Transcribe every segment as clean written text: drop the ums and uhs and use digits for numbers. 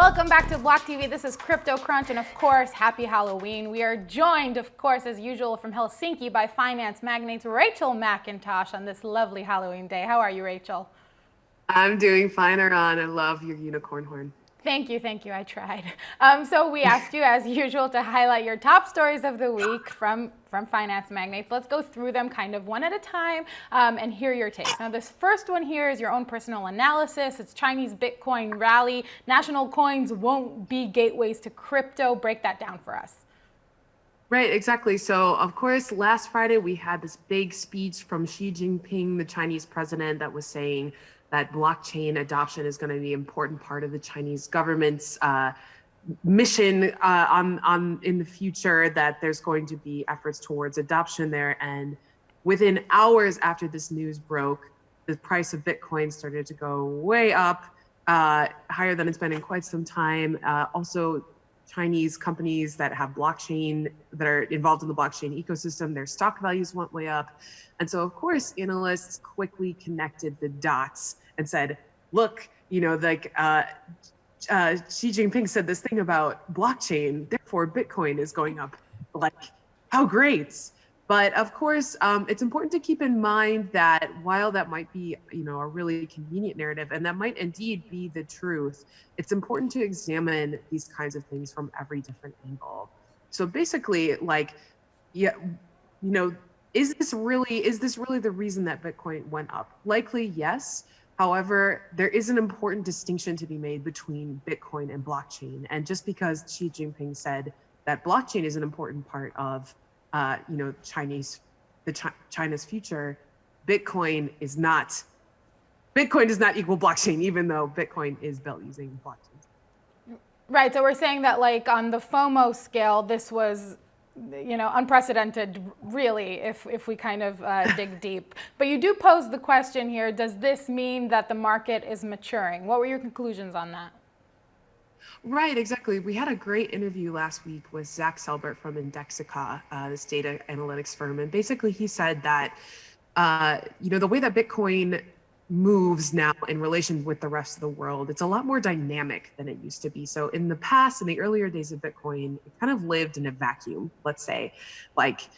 Welcome back to Block TV. This is Crypto Crunch, and of course, happy Halloween. We are joined, of course, as usual, from Helsinki by finance magnates Rachel McIntosh on this lovely Halloween day. How are you, Rachel? I'm doing fine, Aran. I love your unicorn horn. Thank you, I tried. So we asked you, as usual, to highlight your top stories of the week from finance magnates. Let's go through them kind of one at a time and hear your takes. Now, this first one here is your own personal analysis. It's Chinese Bitcoin rally. National coins won't be gateways to crypto. Break that down for us. Right, exactly. So, of course, last Friday we had this big speech from Xi Jinping, the Chinese president, that was saying that blockchain adoption is going to be an important part of the Chinese government's mission in the future, that there's going to be efforts towards adoption there. And within hours after this news broke, the price of Bitcoin started to go way up, higher than it's been in quite some time. Also, Chinese companies that have blockchain, that are involved in the blockchain ecosystem, their stock values went way up. And so, of course, analysts quickly connected the dots and said, look, Xi Jinping said this thing about blockchain, therefore Bitcoin is going up. Like, how great. But of course, it's important to keep in mind that while that might be, a really convenient narrative, and that might indeed be the truth, it's important to examine these kinds of things from every different angle. So basically, is this really the reason that Bitcoin went up? Likely, yes. However, there is an important distinction to be made between Bitcoin and blockchain. And just because Xi Jinping said that blockchain is an important part of China's future, Bitcoin does not equal blockchain, even though Bitcoin is built using blockchain. Right. So we're saying that, like, on the FOMO scale, this was, unprecedented, really, if we kind of dig deep. But you do pose the question here, does this mean that the market is maturing? What were your conclusions on that? Right, exactly. We had a great interview last week with Zach Selbert from Indexica, this data analytics firm. And basically he said that, the way that Bitcoin moves now in relation with the rest of the world, it's a lot more dynamic than it used to be. So in the past, in the earlier days of Bitcoin, it kind of lived in a vacuum, let's say, like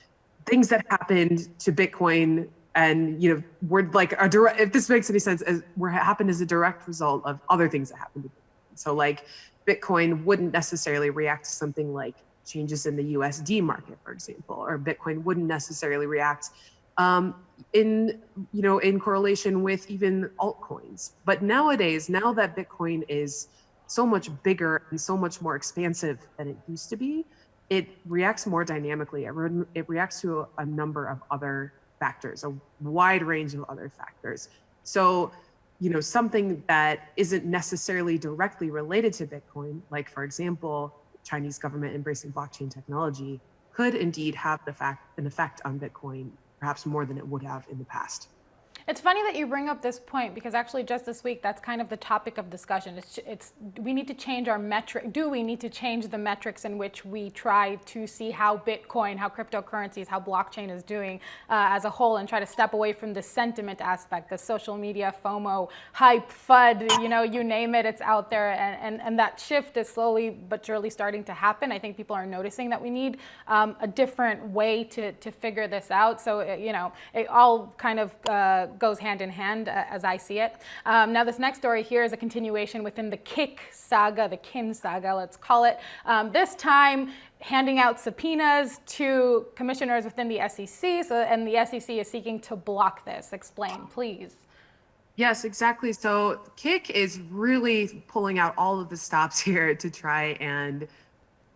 things that happened to Bitcoin and, were like if this makes any sense, happened as a direct result of other things that happened to Bitcoin. So like Bitcoin wouldn't necessarily react to something like changes in the USD market, for example, or Bitcoin wouldn't necessarily react in correlation with even altcoins. But nowadays, now that Bitcoin is so much bigger and so much more expansive than it used to be, it reacts more dynamically. It reacts to a number of other factors, a wide range of other factors. So, something that isn't necessarily directly related to Bitcoin, like, for example, Chinese government embracing blockchain technology, could indeed have an effect on Bitcoin, perhaps more than it would have in the past. It's funny that you bring up this point, because actually just this week, that's kind of the topic of discussion. We need to change our metric. Do we need to change the metrics in which we try to see how Bitcoin, how cryptocurrencies, how blockchain is doing as a whole, and try to step away from the sentiment aspect, the social media, FOMO, hype, FUD, you name it, it's out there. And that shift is slowly but surely starting to happen. I think people are noticing that we need a different way to figure this out. So, it all kind of goes hand in hand as I see it. Now, this next story here is a continuation within the Kin saga, let's call it. This time, handing out subpoenas to commissioners within the SEC, and the SEC is seeking to block this. Explain, please. Yes, exactly. So Kik is really pulling out all of the stops here to try and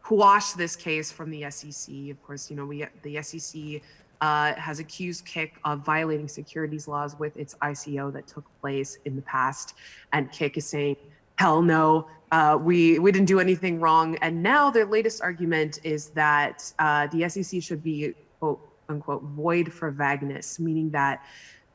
quash this case from the SEC. Of course, the SEC has accused Kik of violating securities laws with its ICO that took place in the past. And Kik is saying, hell no, we didn't do anything wrong. And now their latest argument is that the SEC should be, quote unquote, void for vagueness, meaning that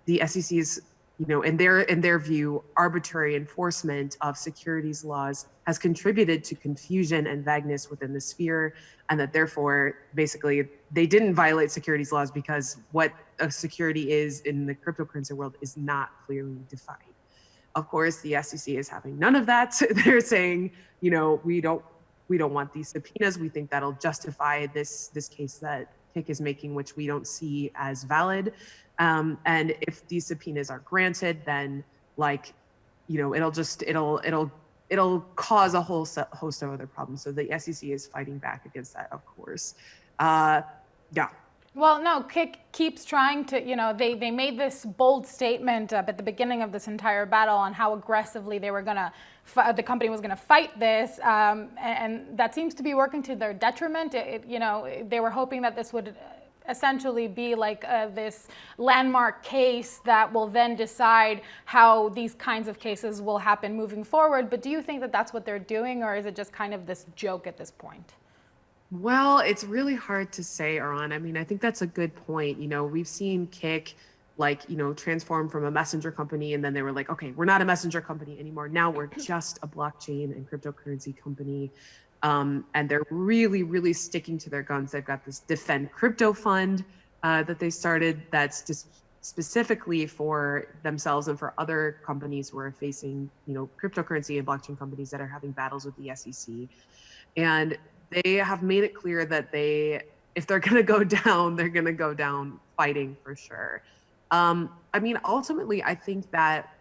the SEC's, in their view, arbitrary enforcement of securities laws has contributed to confusion and vagueness within the sphere, and that therefore, basically, they didn't violate securities laws because what a security is in the cryptocurrency world is not clearly defined. Of course, the SEC is having none of that. They're saying, we don't want these subpoenas. We think that'll justify this case that Kik is making, which we don't see as valid. And if these subpoenas are granted, then it'll cause a whole host of other problems. So the SEC is fighting back against that, of course. Yeah. Well, no, Kik keeps trying to, they made this bold statement at the beginning of this entire battle on how aggressively they were the company was going to fight this. And that seems to be working to their detriment. They were hoping that this would essentially be like this landmark case that will then decide how these kinds of cases will happen moving forward. But do you think that that's what they're doing, or is it just kind of this joke at this point? Well, it's really hard to say, Aran. I mean, I think that's a good point. We've seen Kik transform from a messenger company, and then they were like, okay, we're not a messenger company anymore. Now we're just a blockchain and cryptocurrency company. And they're really, really sticking to their guns. They've got this Defend Crypto Fund that they started that's just specifically for themselves and for other companies who are facing, cryptocurrency and blockchain companies that are having battles with the SEC. And they have made it clear that if they're going to go down, they're going to go down fighting for sure. I mean, ultimately, I think that,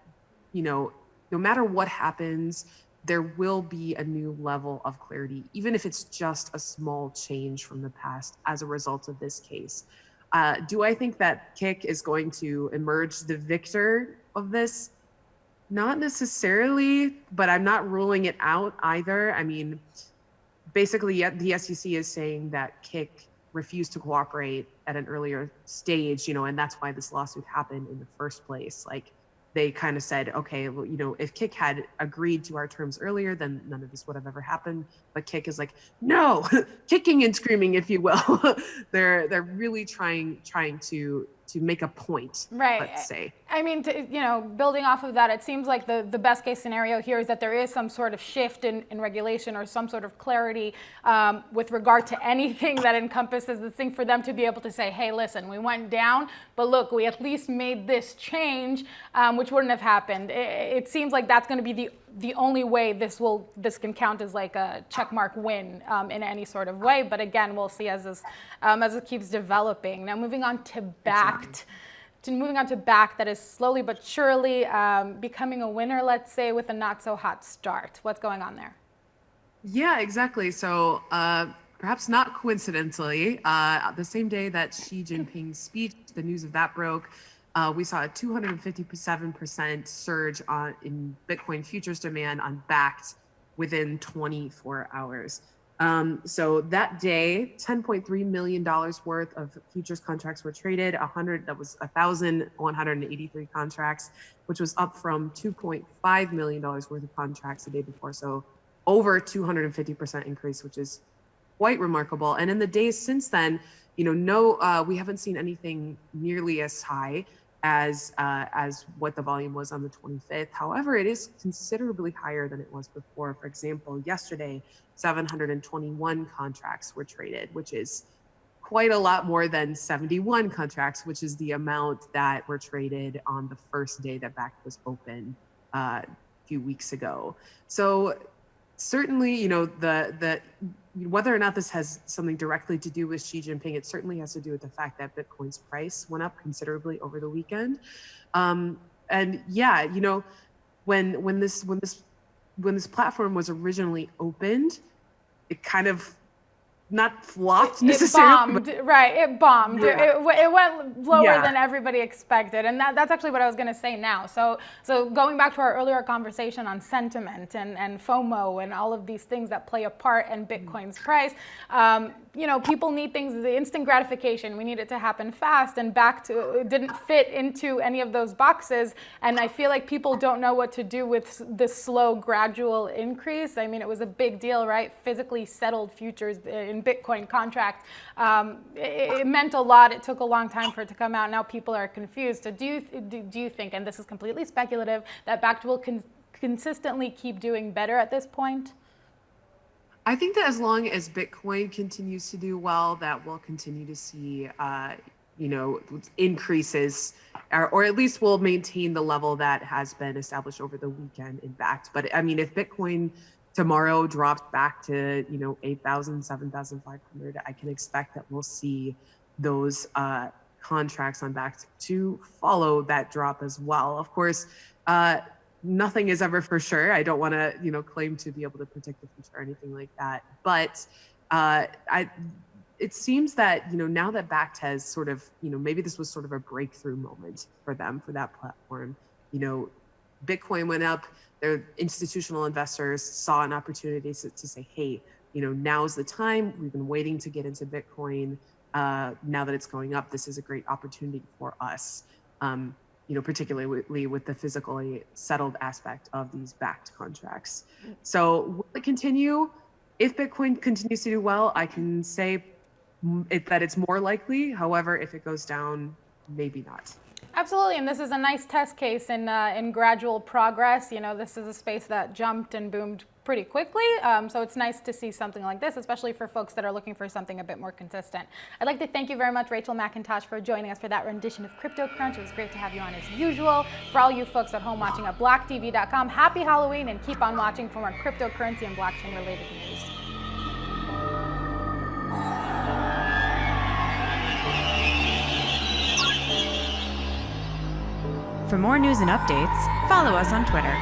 no matter what happens, there will be a new level of clarity, even if it's just a small change from the past as a result of this case. Do I think that Kik is going to emerge the victor of this? Not necessarily, but I'm not ruling it out either. I mean, basically, the SEC is saying that Kik refused to cooperate at an earlier stage, and that's why this lawsuit happened in the first place. Like, they kind of said, okay, well, if Kik had agreed to our terms earlier, then none of this would have ever happened. But Kik is like, no, kicking and screaming, if you will. They're really trying to make a point, right. Let's say. I mean, building off of that, it seems like the best case scenario here is that there is some sort of shift in regulation or some sort of clarity with regard to anything that encompasses this thing, for them to be able to say, hey, listen, we went down, but look, we at least made this change, which wouldn't have happened. It seems like that's going to be the only way this can count as like a checkmark win in any sort of way. But again, we'll see as it keeps developing. Now, moving on to Backed. Moving on to Backed, that is slowly but surely becoming a winner, let's say, with a not so hot start. What's going on there? Yeah, exactly. So perhaps not coincidentally, the same day that Xi Jinping's speech, the news of that broke, we saw a 257% surge in Bitcoin futures demand on Backed within 24 hours. So that day, $10.3 million worth of futures contracts were traded. 1,183 contracts, which was up from $2.5 million worth of contracts the day before. So over 250% increase, which is quite remarkable. And in the days since then, we haven't seen anything nearly as high as what the volume was on the 25th. However, it is considerably higher than it was before. For example, yesterday, 721 contracts were traded, which is quite a lot more than 71 contracts, which is the amount that were traded on the first day that Backed was open a few weeks ago. So certainly, the whether or not this has something directly to do with Xi Jinping, it certainly has to do with the fact that Bitcoin's price went up considerably over the weekend. And yeah, when this platform was originally opened, it kind of not flopped necessarily. It bombed. Yeah. It went lower than everybody expected, and that's actually what I was going to say now. So going back to our earlier conversation on sentiment and FOMO and all of these things that play a part in Bitcoin's price, people need things, the instant gratification. We need it to happen fast, and it didn't fit into any of those boxes. And I feel like people don't know what to do with this slow, gradual increase. I mean, it was a big deal, right? Physically settled futures in Bitcoin contract. It meant a lot. It took a long time for it to come out. Now people are confused. So do you think, and this is completely speculative, that Backed will consistently keep doing better at this point? I think that as long as Bitcoin continues to do well, that we'll continue to see, increases or at least will maintain the level that has been established over the weekend in Backed. But I mean, if Bitcoin tomorrow drops back to 8,000, 7,500, I can expect that we'll see those contracts on Backed to follow that drop as well. Of course, nothing is ever for sure. I don't want to claim to be able to predict the future or anything like that. But it seems that now that Backed has sort of maybe this was sort of a breakthrough moment for them, for that platform. Bitcoin went up. Their institutional investors saw an opportunity to say, hey, now's the time. We've been waiting to get into Bitcoin. Now that it's going up, this is a great opportunity for us. Particularly with the physically settled aspect of these Backed contracts. So will it continue? If Bitcoin continues to do well, I can say that it's more likely. However, if it goes down, maybe not. Absolutely, and this is a nice test case in gradual progress. This is a space that jumped and boomed pretty quickly, so it's nice to see something like this, especially for folks that are looking for something a bit more consistent. I'd like to thank you very much, Rachel McIntosh, for joining us for that rendition of Crypto Crunch. It was great to have you on as usual. For all you folks at home watching at BLOCKTV.com, happy Halloween, and keep on watching for more cryptocurrency and blockchain-related news. For more news and updates, follow us on Twitter.